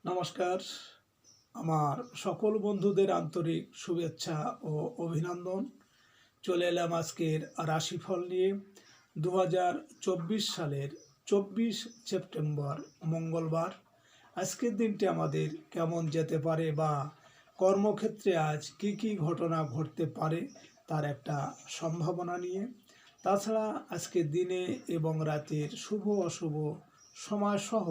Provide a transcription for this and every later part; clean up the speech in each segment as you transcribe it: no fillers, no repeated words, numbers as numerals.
নমস্কার। আমার সকল বন্ধুদের আন্তরিক শুভেচ্ছা ও অভিনন্দন। চলে এলাম আজকের রাশিফল নিয়ে। 2024 সালের 24 সেপ্টেম্বর মঙ্গলবার। আজকের দিনটি আমাদের কেমন যেতে পারে বা কর্মক্ষেত্রে আজ কি কি ঘটনা ঘটতে পারে তার একটা সম্ভাবনা নিয়ে। তাছাড়া আজকের দিনে এবং রাতের শুভ অশুভ সময়সহ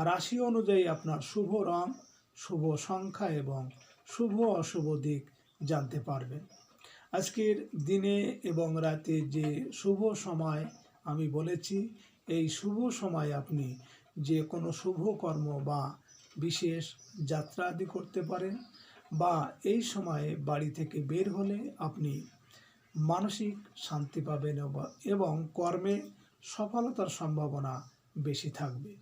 রাশি অনুযায়ী আপনার শুভ রং, শুভ সংখ্যা এবং শুভ অশুভ দিক জানতে পারবেন। আজকের দিনে এবং রাতে যে শুভ সময় আমি বলেছি, এই শুভ সময় আপনি যে কোনো শুভ কর্ম বা বিশেষ যাত্রা আদি করতে পারেন, বা এই সময়ে বাড়ি থেকে বের হলে আপনি মানসিক শান্তি পাবেন এবং কর্মে সফলতার সম্ভাবনা বেশি থাকবে।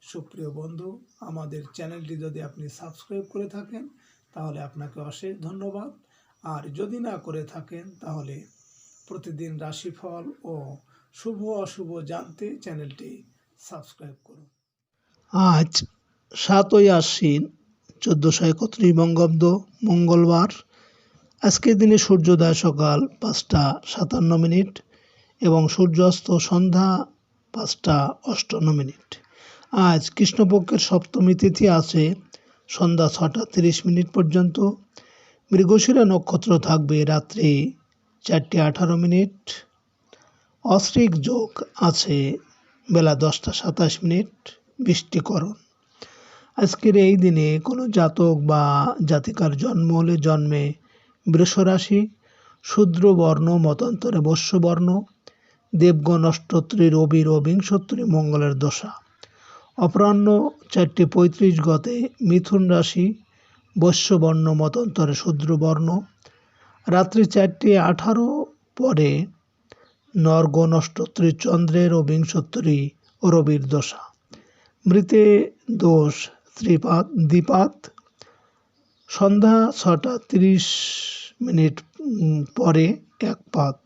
সুপ্রিয় বন্ধু, আমাদের চ্যানেলটি যদি আপনি সাবস্ক্রাইব করে থাকেন তাহলে আপনাকে অশেষ ধন্যবাদ। আর যদি না করে থাকেন তাহলে প্রতিদিন রাশিফল ও শুভ অশুভ জানতে চ্যানেলটি সাবস্ক্রাইব করুন। আজ 7ই আশ্বিন 1431 বঙ্গাব্দ মঙ্গলবার। আজকের দিনে সূর্যোদয় সকাল 5টা 57 এবং সূর্যাস্ত সন্ধ্যা 5টা 58। আজ কৃষ্ণপক্ষের সপ্তমী তিথি আছে সন্ধ্যা 6টা 30 পর্যন্ত। মৃগশিরা নক্ষত্র থাকবে রাত্রি 4টা 18। অশ্রিক যোগ আছে বেলা 10টা 27। বৃষ্টিকরণ। আজকের এই দিনে কোনো জাতক বা জাতিকার জন্ম হলে জন্মে বৃষরাশি, শূদ্র বর্ণ, মতান্তরে বৈশ্য বর্ণ, দেবগণ অষ্টত্রী, রবির ও বিংশত্রী মঙ্গলের দশা। অপরাহ্ন 4টা 35 গতে মিথুন রাশি, বৈশ্য বর্ণ, মতান্তরে শূদ্র বর্ণ। রাত্রি 4টা 18 পরে নরগণ অষ্টত্রী, চন্দ্রের ও বিংশত্রী রবির দশা। মৃতে দোষ দ্বিপাত। সন্ধ্যা 6টা 30 পরে একপাত।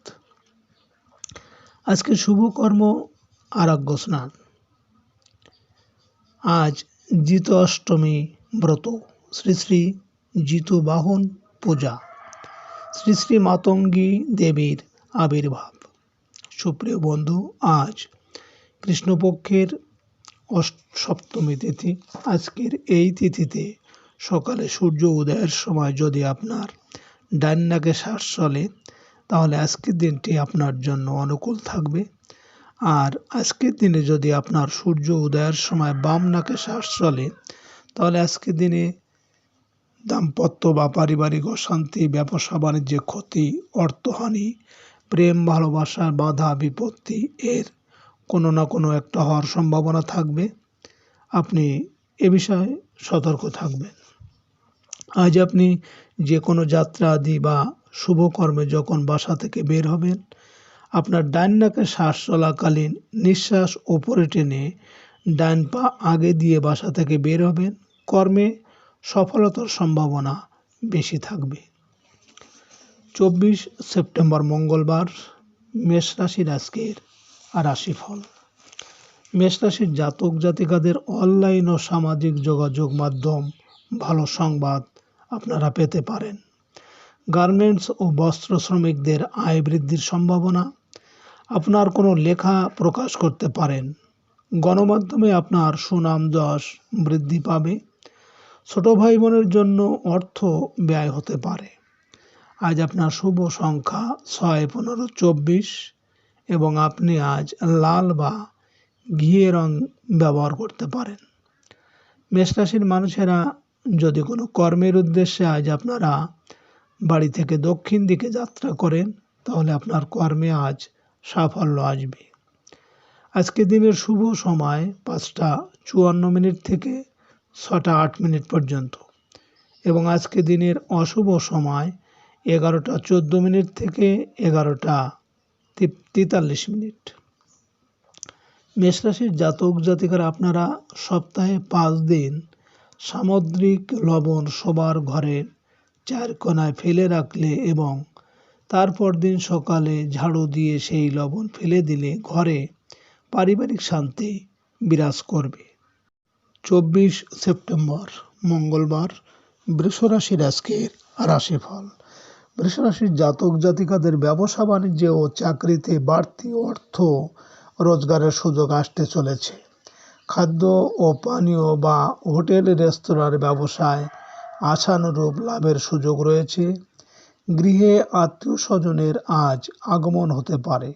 আজকে শুভকর্ম আরোগ্য স্নান। আজ জিত অষ্টমী ব্রত, শ্রী শ্রী জিতু বাহন পূজা, শ্রী শ্রী মাতঙ্গী দেবীর আবির্ভাব। সুপ্রিয় বন্ধু, আজ কৃষ্ণপক্ষের সপ্তমী তিথি। আজকের এই তিথিতে সকালে সূর্য উদয়ের সময় যদি আপনার ডান নাকে শ্বাস চলে তাহলে আজকের দিনটি আপনার জন্য অনুকূল থাকবে। আর আজকের দিনে যদি আপনার সূর্য উদয়ের সময় বাম নাকে শ্বাস চলে তাহলে আজকের দিনে দাম্পত্য বা পারিবারিক অশান্তি, ব্যবসা বাণিজ্যে ক্ষতি, অর্থহানি, প্রেম ভালোবাসার বাধা বিপত্তি এর কোনো না কোনো একটা হওয়ার সম্ভাবনা থাকবে। আপনি এ বিষয়ে সতর্ক থাকবেন। আজ আপনি যে কোনো যাত্রা আদি বা শুভকর্মে যখন বাসা থেকে বের হবেন, আপনার ডান নাকে শ্বাস চলাকালীন নিঃশ্বাস ওপরে টেনে ডান পা আগে দিয়ে বাসা থেকে বের হবেন। কর্মে সফলতার সম্ভাবনা বেশি থাকবে। 24 সেপ্টেম্বর মঙ্গলবার। মেষ রাশির আজকের রাশিফল। মেষ রাশির জাতক জাতিকাদের অনলাইন ও সামাজিক যোগাযোগ মাধ্যম ভালো সংবাদ আপনারা পেতে পারেন। গার্মেন্টস ও বস্ত্র শ্রমিকদের আয় বৃদ্ধির সম্ভাবনা। আপনার কোনো লেখা প্রকাশ করতে পারেন। গণমাধ্যমে আপনার সুনাম যশ বৃদ্ধি পাবে। ছোট ভাই বোনের জন্য অর্থ ব্যয় হতে পারে। আজ আপনার শুভ সংখ্যা 6, 15, 24 এবং আপনি আজ লাল বা ঘিয়ে রং ব্যবহার করতে পারেন। মেষ রাশির মানুষেরা যদি কোনো কর্মের উদ্দেশ্যে আজ আপনারা বাড়ি থেকে দক্ষিণ দিকে যাত্রা করেন তাহলে আপনার কর্মে আজ সাফল্য আসবে। আজকে দিনের শুভ সময় 5টা 54 থেকে 6টা 8 পর্যন্ত এবং আজকে দিনের অশুভ সময় 11টা 14 থেকে 11টা 43। মেষ রাশির জাতক জাতিকারা আপনারা সপ্তাহে 5 দিন সামুদ্রিক লবণ শোবার ঘরের 4 কোণায় ফেলে রাখলে এবং তারপর দিন সকালে ঝাড়ু দিয়ে সেই লবণ ফেলে দিলে ঘরে পারিবারিক শান্তি বিরাজ করবে। 24 সেপ্টেম্বর মঙ্গলবার বৃষরাশির আজকের রাশিফল। বৃষরাশির জাতক জাতিকাদের ব্যবসা বাণিজ্য ও চাকরিতে বাড়তি অর্থ রোজগারের সুযোগ আসতে চলেছে। খাদ্য ও পানীয় বা হোটেল রেস্তোরাঁর ব্যবসায় আশানুরূপ লাভের সুযোগ রয়েছে। গৃহে আত্মীয় স্বজনের আজ আগমন হতে পারে।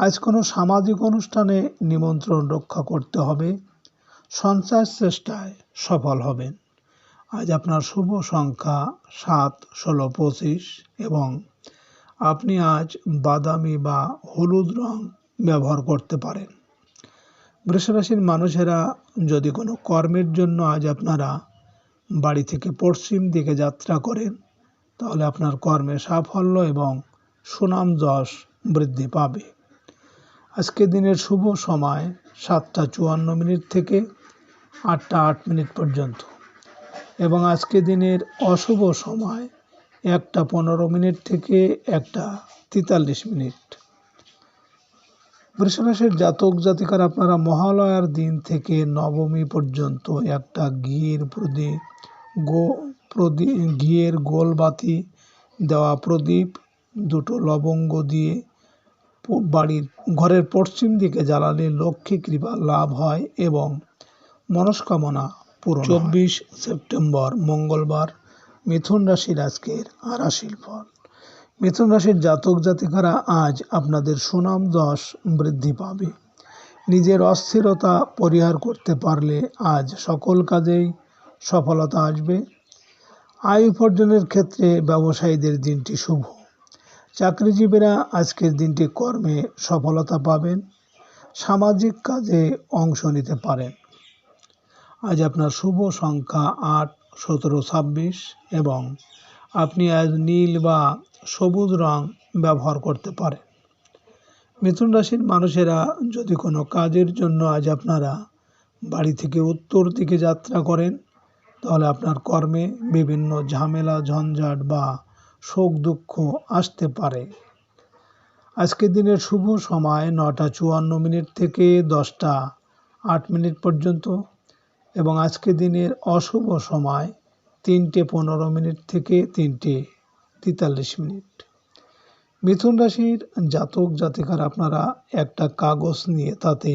আজ কোনো সামাজিক অনুষ্ঠানে নিমন্ত্রণ রক্ষা করতে হবে। সঞ্চয় চেষ্টায় সফল হবেন। আজ আপনার শুভ সংখ্যা 7, 16, 25 এবং আপনি আজ বাদামি বা হলুদ রং ব্যবহার করতে পারেন। বৃষরাশির মানুষেরা যদি কোনো কর্মের জন্য আজ আপনারা বাড়ি থেকে পশ্চিম দিকে যাত্রা করেন, তাহলে আপনার কর্মে সাফল্য এবং সুনাম যশ বৃদ্ধি পাবে। আজকে দিনের শুভ সময় 7টা 54 থেকে 8টা 8 পর্যন্ত এবং আজকে দিনের অশুভ সময় 1টা 15 থেকে 1টা 43। বৃষরাশির জাতক জাতিকারা আপনারা মহালয়ার দিন থেকে নবমী পর্যন্ত একটা ঘিয়ের গোল বাতি দেওয়া প্রদীপ, 2টো লবঙ্গ দিয়ে ঘরের পশ্চিম দিকে জ্বালালে লক্ষ্মী কৃপা লাভ হয় এবং মনস্কামনা পূরণ। 24 সেপ্টেম্বর মঙ্গলবার মিথুন রাশির আজকের রাশির ফল। মিথুন রাশির জাতক জাতিকারা আজ আপনাদের সুনাম যশ বৃদ্ধি পাবে। নিজের অস্থিরতা পরিহার করতে পারলে আজ সকল কাজেই সফলতা আসবে। আয় উপার্জনের ক্ষেত্রে ব্যবসায়ীদের দিনটি শুভ। চাকরিজীবীরা আজকের দিনটি কর্মে সফলতা পাবেন। সামাজিক কাজে অংশ নিতে পারেন। আজ আপনার শুভ সংখ্যা 8, 17, 26 এবং আপনি আজ নীল বা সবুজ রং ব্যবহার করতে পারেন। মিথুন রাশির মানুষেরা যদি কোনো কাজের জন্য আজ আপনারা বাড়ি থেকে উত্তর দিকে যাত্রা করেন, তাহলে আপনার কর্মে বিভিন্ন ঝামেলা ঝঞ্ঝাট বা শোক দুঃখ আসতে পারে। আজকের দিনের শুভ সময় 9টা 54 থেকে 10টা 8 পর্যন্ত এবং আজকে দিনের অশুভ সময় 3টে 15 থেকে 3টে 43। মিথুন রাশির জাতক জাতিকারা আপনারা একটা কাগজ নিয়ে তাতে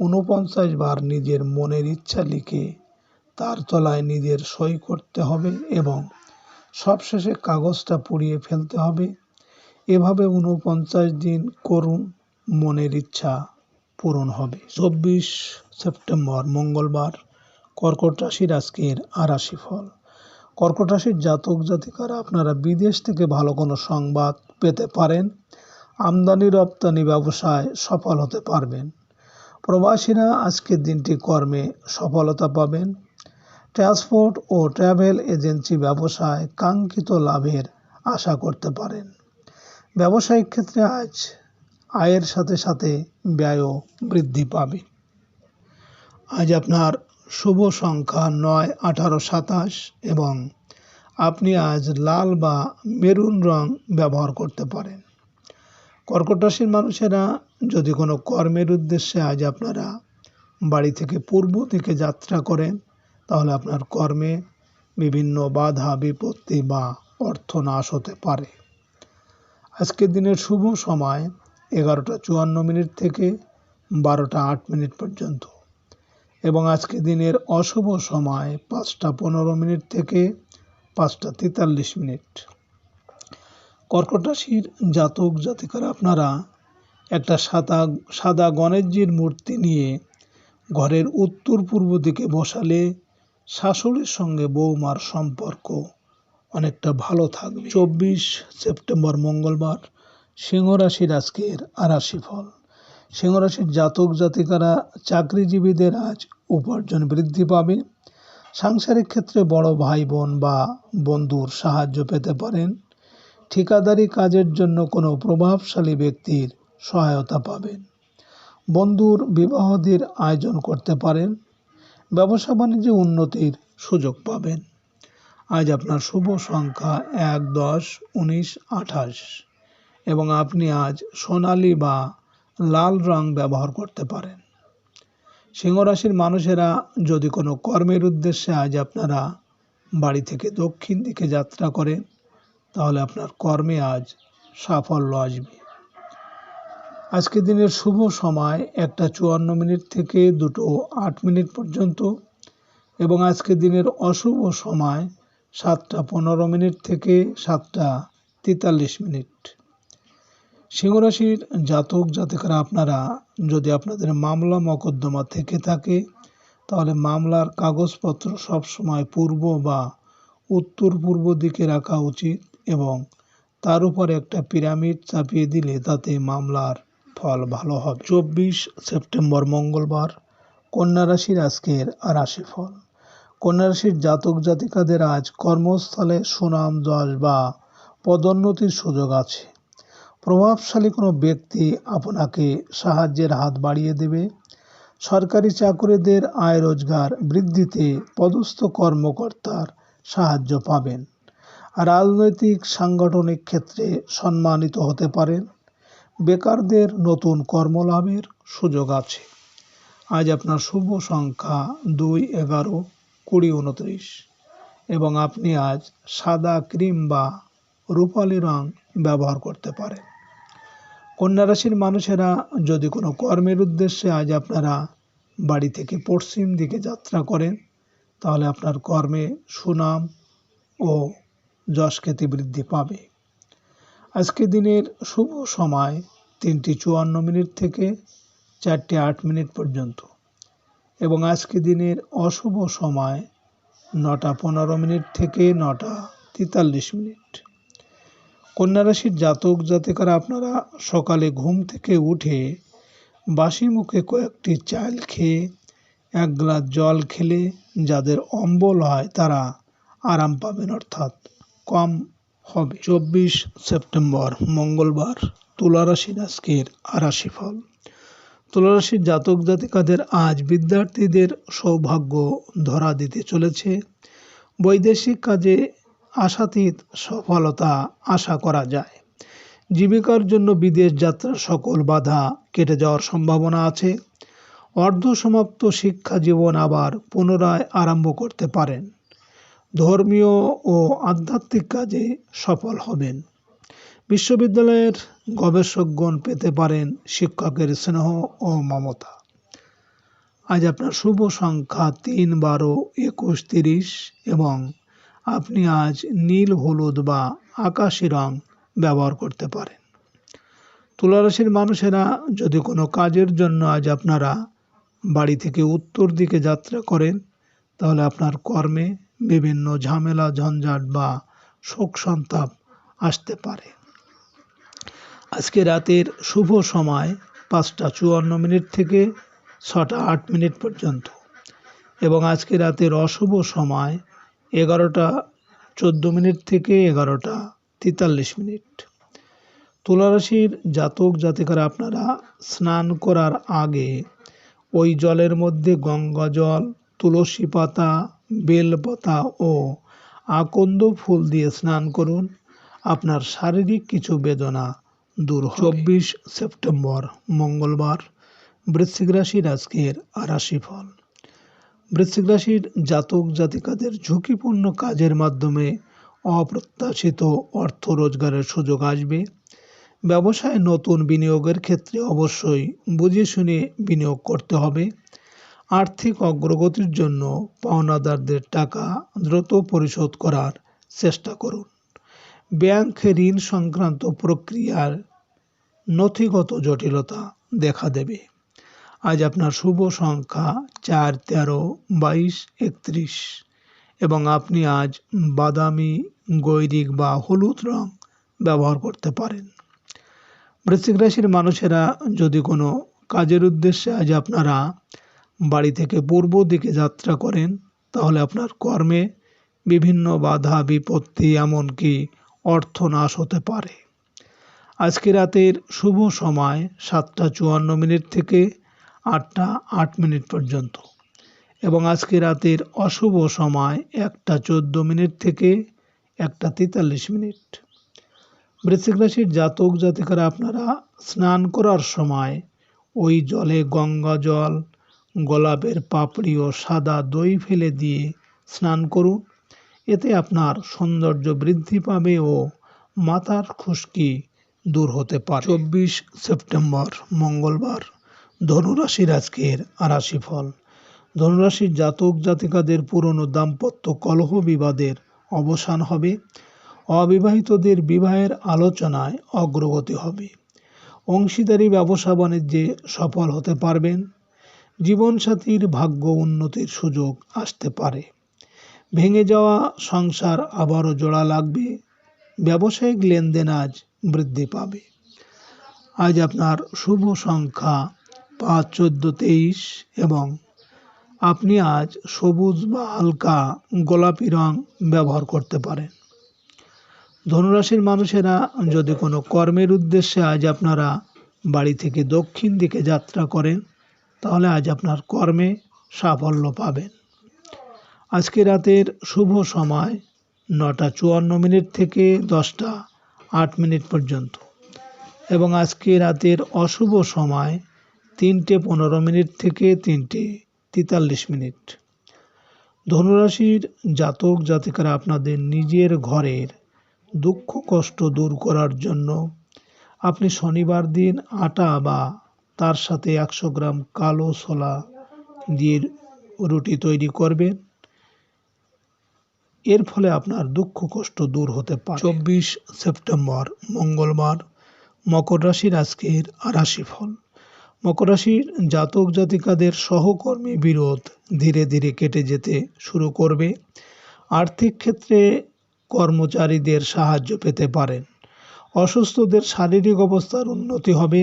49 বার নিজের মনের ইচ্ছা লিখে তার তলায় নিজের সই করতে হবে এবং সবশেষে কাগজটা পুড়িয়ে ফেলতে হবে। এভাবে 49 দিন করুন, মনের ইচ্ছা পূরণ হবে। 24 সেপ্টেম্বর মঙ্গলবার কর্কট রাশির আজকের রাশিফল। কর্কট রাশির জাতক জাতিকারা আপনারা বিদেশ থেকে ভালো কোনো সংবাদ পেতে পারেন। আমদানি রপ্তানি ব্যবসায় সফল হতে পারবেন। প্রবাসীরা আজকের দিনটি কর্মে সফলতা পাবেন। ট্রান্সপোর্ট ও ট্রাভেল এজেন্সি ব্যবসায় কাঙ্ক্ষিত লাভের আশা করতে পারেন। ব্যবসায়িক ক্ষেত্রে আজ আয়ের সাথে সাথে ব্যয়ও বৃদ্ধি পাবে। আজ আপনার শুভ সংখ্যা 9, 18, 27 এবং আপনি আজ লাল বা মেরুন রং ব্যবহার করতে পারেন। কর্কট রাশির মানুষেরা যদি কোনো কর্মের উদ্দেশ্যে আজ আপনারা বাড়ি থেকে পূর্ব দিকে যাত্রা করেন, তাহলে আপনার কর্মে বিভিন্ন বাধা বিপত্তি বা অর্থনাশ হতে পারে। আজকের দিনের শুভ সময় 11টা 54 থেকে 12টা 8 পর্যন্ত এবং আজকে দিনের অশুভ সময় 5টা 15 থেকে 5টা 43। কর্কট রাশির জাতক জাতিকারা আপনারা একটা সাদা গণেশজির মূর্তি নিয়ে ঘরের উত্তর পূর্ব দিকে বসালে শাশুড়ির সঙ্গে বৌমার সম্পর্ক অনেকটা ভালো থাকবে। 24 সেপ্টেম্বর মঙ্গলবার সিংহ রাশির আজকের রাশিফল। সিংহ রাশির জাতক জাতিকারা চাকরিজীবীদের আজ উপার্জন বৃদ্ধি পাবে। সাংসারিক ক্ষেত্রে বড় ভাই বোন বা বন্ধুর সাহায্য পেতে পারেন। ঠিকাদারি কাজের জন্য কোনো প্রভাবশালী ব্যক্তির সহায়তা পাবেন। বন্ধুর বিবাহাদির আয়োজন করতে পারেন। ব্যবসা বাণিজ্যে উন্নতির সুযোগ পাবেন। আজ আপনার শুভ সংখ্যা 1, 10, 19, 28 এবং আপনি আজ সোনালী বা লাল রং ব্যবহার করতে পারেন। সিংহ রাশির মানুষেরা যদি কোনো কর্মের উদ্দেশ্যে আজ আপনারা বাড়ি থেকে দক্ষিণ দিকে যাত্রা করেন, তাহলে আপনার কর্মে আজ সাফল্য আসবে। আজকে দিনের শুভ সময় 1:54 থেকে 2:08 পর্যন্ত, এবং আজকে দিনের অশুভ সময় 7:15 থেকে 7:43। সিংহ রাশির জাতক জাতিকারা আপনারা যদি আপনাদের মামলা মকদ্দমা থেকে থাকে, তাহলে মামলার কাগজপত্র সবসময় পূর্ব বা উত্তর পূর্ব দিকে রাখা উচিত, এবং তার উপর একটা পিরামিড চাপিয়ে দিলে তাতে মামলার ফল ভালো হবে। 24 সেপ্টেম্বর মঙ্গলবার, কন্যা রাশির আজকের রাশিফল। কন্যা রাশির জাতক জাতিকাদের আজ কর্মস্থলে সুনাম যশ বা পদোন্নতির সুযোগ আছে। প্রভাবশালী কোনো ব্যক্তি আপনাকে সাহায্যের হাত বাড়িয়ে দেবে। সরকারি চাকরিদের আয় রোজগার বৃদ্ধিতে পদস্থ কর্মকর্তার সাহায্য পাবেন। রাজনৈতিক সাংগঠনিক ক্ষেত্রে সম্মানিত হতে পারেন। বেকারদের নতুন কর্মলাভের সুযোগ আছে। আজ আপনার শুভ সংখ্যা 2, 11, 20, 29, এবং আপনি আজ সাদা, ক্রিম বা রূপালি রং ব্যবহার করতে পারেন। কন্যা রাশির মানুষেরা যদি কোনো কর্মের উদ্দেশ্যে আজ আপনারা বাড়ি থেকে পশ্চিম দিকে যাত্রা করেন, তাহলে আপনার কর্মে সুনাম ও যশখ্যাতি বৃদ্ধি পাবে। আজকে দিনের শুভ সময় 3:54 থেকে 4:08 পর্যন্ত, এবং আজকে দিনের অশুভ সময় 9:15 থেকে 9:43। কন্যা রাশির জাতক জাতিকারা আপনারা সকালে ঘুম থেকে উঠে বাসি মুখে কয়েকটি চাল খেয়ে 1 গ্লাস জল খেলে যাদের অম্বল হয় তারা আরাম পাবেন, অর্থাৎ কম হবে। 24 সেপ্টেম্বর মঙ্গলবার, তুলা রাশির আজকের রাশিফল। তুলা রাশির জাতক জাতিকাদের আজ বিদ্যার্থীদের সৌভাগ্য ধরা দিতে চলেছে। বৈদেশিক কাজে আশাতীত সফলতা আশা করা যায়। জীবিকার জন্য বিদেশ যাত্রার সকল বাধা কেটে যাওয়ার সম্ভাবনা আছে। অর্ধসমাপ্ত শিক্ষা জীবন আবার পুনরায় আরম্ভ করতে পারেন। ধর্মীয় ও আধ্যাত্মিক কাজে সফল হবেন। বিশ্ববিদ্যালয়ের গবেষকগণ পেতে পারেন শিক্ষকের স্নেহ ও মমতা। আজ আপনার শুভ সংখ্যা 3, 12, 21, 30, এবং আপনি আজ নীল, হলুদ বা আকাশি রং ব্যবহার করতে পারেন। তুলা রাশির মানুষেরা যদি কোনো কাজের জন্য আজ আপনারা বাড়ি থেকে উত্তর দিকে যাত্রা করেন, তাহলে আপনার কর্মে বিভিন্ন ঝামেলা, ঝঞ্ঝাট বা শোক সন্তাপ আসতে পারে। আজকে রাতের শুভ সময় 5:54 থেকে 6:08 পর্যন্ত, এবং আজকে রাতের অশুভ সময় 11:14 থেকে 11:43। তুলা রাশির জাতক জাতিকারা আপনারা স্নান করার আগে ওই জলের মধ্যে গঙ্গা জল, তুলসী পাতা, বেলপাতা ও আকন্দ ফুল দিয়ে স্নান করুন। আপনার শারীরিক কিছু বেদনা দূর হবে। 24 সেপ্টেম্বর মঙ্গলবার, বৃশ্চিক রাশির আজকের রাশিফল। বৃশ্চিক রাশির জাতক জাতিকাদের ঝুঁকিপূর্ণ কাজের মাধ্যমে অপ্রত্যাশিত অর্থ রোজগারের সুযোগ আসবে। ব্যবসায় নতুন বিনিয়োগের ক্ষেত্রে অবশ্যই বুঝে শুনে বিনিয়োগ করতে হবে। আর্থিক অগ্রগতির জন্য পাওনাদারদের টাকা দ্রুত পরিশোধ করার চেষ্টা করুন। ব্যাংক ঋণ সংক্রান্ত প্রক্রিয়ার নথিগত জটিলতা দেখা দেবে। আজ আপনার শুভ সংখ্যা 4, 13, 22, 31, এবং আপনি আজ বাদামি, গৈরিক বা হলুদ রং ব্যবহার করতে পারেন। বৃশ্চিক রাশির মানুষেরা যদি কোনো কাজের উদ্দেশ্যে আজ আপনারা বাড়ি থেকে পূর্ব দিকে যাত্রা করেন, তাহলে আপনার কর্মে বিভিন্ন বাধা বিপত্তি, এমনকি অর্থনাশ হতে পারে। আজকে রাতের শুভ সময় 7:54 থেকে 8:08 পর্যন্ত, এবং আজকে রাতের অশুভ সময় 1:14 থেকে 1:43। বৃশ্চিক রাশির জাতক জাতিকারা আপনারা স্নান করার সময় ওই জলে গঙ্গা জল, গোলাপের পাপড়ি ও সাদা দই ফেলে দিয়ে স্নান করুন। এতে আপনার সৌন্দর্য বৃদ্ধি পাবে ও মাথার খুশকি দূর হতে পারে। 24 সেপ্টেম্বর মঙ্গলবার, ধনুরাশির আজকের রাশিফল। ধনুরাশির জাতক জাতিকাদের পুরনো দাম্পত্য কলহ বিবাদের অবসান হবে। অবিবাহিতদের বিবাহের আলোচনায় অগ্রগতি হবে। অংশীদারি ব্যবসা বাণিজ্যে সফল হতে পারবেন। জীবনসাথীর ভাগ্য উন্নতির সুযোগ আসতে পারে। ভেঙে যাওয়া সংসার আবারও জোড়া লাগবে। ব্যবসায়িক লেনদেন আজ বৃদ্ধি পাবে। আজ আপনার শুভ সংখ্যা 5, 14, 23 এবং আপনি আজ সবুজ বা হালকা গোলাপি রং ব্যবহার করতে পারেন। ধনুরাশির মানুষেরা যদি কোনো কর্মের উদ্দেশ্যে আজ আপনারা বাড়ি থেকে দক্ষিণ দিকে যাত্রা করেন, তাহলে আজ আপনার কর্মে সাফল্য পাবেন। আজকে রাতের শুভ সময় 9:54 থেকে 10:08 পর্যন্ত এবং আজকে রাতের অশুভ সময় 3:15 থেকে 3:43। ধনুরাশির জাতক জাতিকারা আপনাদের নিজের ঘরের দুঃখ কষ্ট দূর করার জন্য আপনি শনিবার দিন আটা বা তার সাথে 100 গ্রাম কালো ছোলা দিয়ে রুটি তৈরি করবেন। এর ফলে আপনার দুঃখ কষ্ট দূর হতে পারে। 24 সেপ্টেম্বর মঙ্গলবার, মকর রাশির আজকের রাশিফল। মকর রাশির জাতক জাতিকাদের সহকর্মী বিরোধ ধীরে ধীরে কেটে যেতে শুরু করবে। আর্থিক ক্ষেত্রে কর্মচারীদের সাহায্য পেতে পারেন। অসুস্থদের শারীরিক অবস্থার উন্নতি হবে।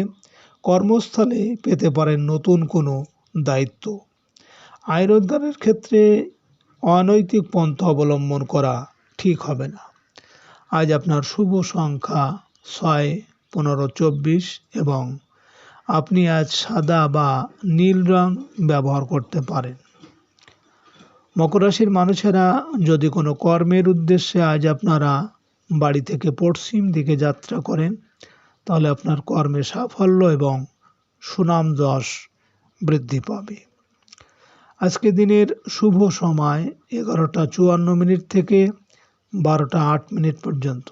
কর্মস্থলে পেতে পারেন নতুন কোনো দায়িত্ব। আয় রোজগারের ক্ষেত্রে অনৈতিক পন্থা অবলম্বন করা ঠিক হবে না। আজ আপনার শুভ সংখ্যা 6, 15, 24 এবং আপনি আজ সাদা বা নীল রং ব্যবহার করতে পারেন। মকর রাশির মানুষেরা যদি কোনো কর্মের উদ্দেশ্যে আজ আপনারা বাড়ি থেকে পশ্চিম দিকে যাত্রা করেন, তাহলে আপনার কর্মে সাফল্য এবং সুনাম যশ বৃদ্ধি পাবে। আজকে দিনের শুভ সময় 11:54 থেকে 12:08 পর্যন্ত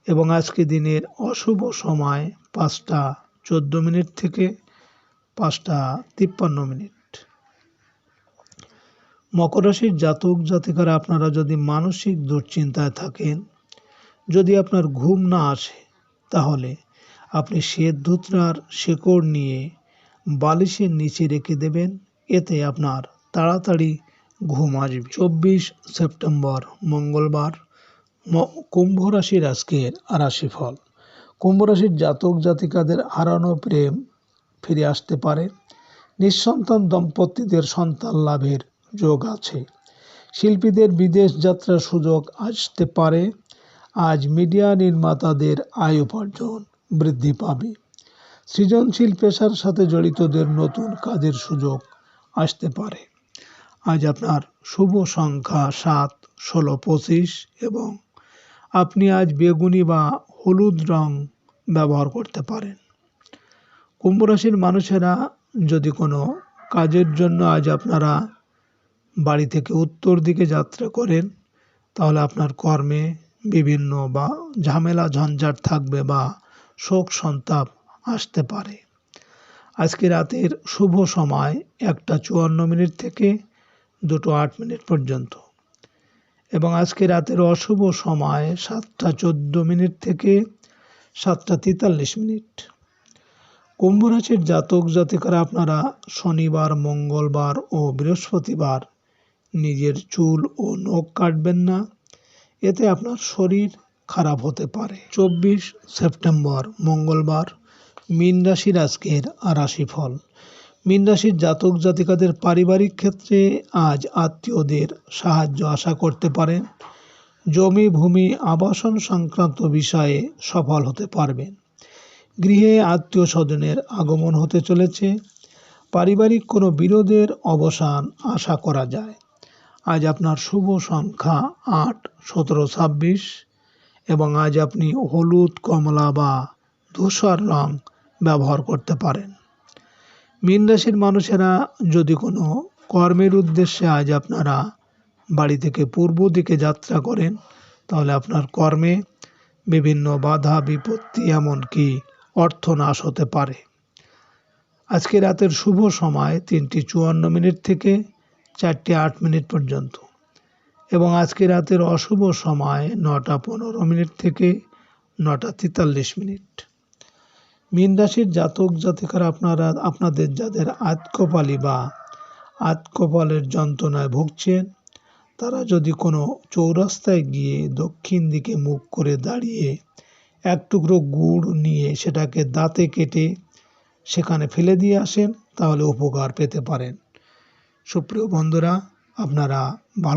এবং আজকে দিনের অশুভ সময় 5:14 থেকে 5:53। মকর রাশির জাতক জাতিকারা আপনারা যদি মানসিক দুশ্চিন্তায় থাকেন, যদি আপনার ঘুম না আসে, তাহলে আপনি শ্বেত ধুতরার শেকড় নিয়ে বালিশের নিচে রেখে দেবেন। এতে আপনার তাড়াতাড়ি ঘুম আসবে। 24 সেপ্টেম্বর মঙ্গলবার, কুম্ভ রাশির আজকের রাশিফল। কুম্ভ রাশির জাতক জাতিকাদের হারানো প্রেম ফিরে আসতে পারে। নিঃসন্তান দম্পতিদের সন্তান লাভের যোগ আছে। শিল্পীদের বিদেশ যাত্রার সুযোগ আসতে পারে। আজ মিডিয়া নির্মাতাদের আয় উপার্জন বৃদ্ধি পাবে। সৃজনশীল পেশার সাথে জড়িতদের নতুন কাজের সুযোগ আসতে পারে। আজ আপনার শুভ সংখ্যা 7, 16, 25 এবং আপনি আজ বেগুনি বা হলুদ রং ব্যবহার করতে পারেন। কুম্ভ রাশির মানুষেরা যদি কোনো কাজের জন্য আজ আপনারা বাড়ি থেকে উত্তর দিকে যাত্রা করেন, তাহলে আপনার কর্মে বিভিন্ন বা ঝামেলা ঝঞ্ঝাট থাকবে বা শোক সন্তাপ আসতে পারে। আজকে রাতের শুভ সময় 1:54 থেকে 2:08 পর্যন্ত এবং আজকে রাতের অশুভ সময় 7:14 থেকে 7:43। কুম্ভ রাশির জাতক জাতিকারা আপনারা শনিবার, মঙ্গলবার ও বৃহস্পতিবার নিজের চুল ও নখ কাটবেন না। এতে আপনার শরীর খারাপ হতে পারে। 24 সেপ্টেম্বর মঙ্গলবার, মীন রাশির আজকের রাশিফল। মীন রাশির জাতক জাতিকাদের পারিবারিক ক্ষেত্রে আজ আত্মীয়দের সাহায্য আশা করতে পারেন। জমি ভূমি আবাসন সংক্রান্ত বিষয়ে সফল হতে পারবেন। গৃহে আত্মীয় স্বজনের আগমন হতে চলেছে। পারিবারিক কোনো বিরোধের অবসান আশা করা যায়। আজ আপনার শুভ সংখ্যা 8, 17, 26 এবং আজ আপনি হলুদ, কমলা বা ধূসর রং ব্যবহার করতে পারেন। মীন রাশির মানুষেরা যদি কোনো কর্মের উদ্দেশ্যে আজ আপনারা বাড়ি থেকে পূর্ব দিকে যাত্রা করেন, তাহলে আপনার কর্মে বিভিন্ন বাধা বিপত্তি এমনকি অর্থনাশ হতে পারে। আজকে রাতের শুভ সময় 3:54 থেকে 4:08 পর্যন্ত এবং আজকে রাতের অশুভ সময় 9:15 থেকে 9:43। মীন রাশির জাতক জাতিকারা আপনাদের যাদের আতকপালি বা আতকপালের যন্ত্রণায় ভুগছেন, তারা যদি কোনো চৌরাস্তায় গিয়ে দক্ষিণ দিকে মুখ করে দাঁড়িয়ে এক টুকরো গুড় নিয়ে সেটাকে দাঁতে কেটে সেখানে ফেলে দিয়ে আসেন, তাহলে উপকার পেতে পারেন। সুপ্রিয় বন্ধুরা, আপনারা ভালো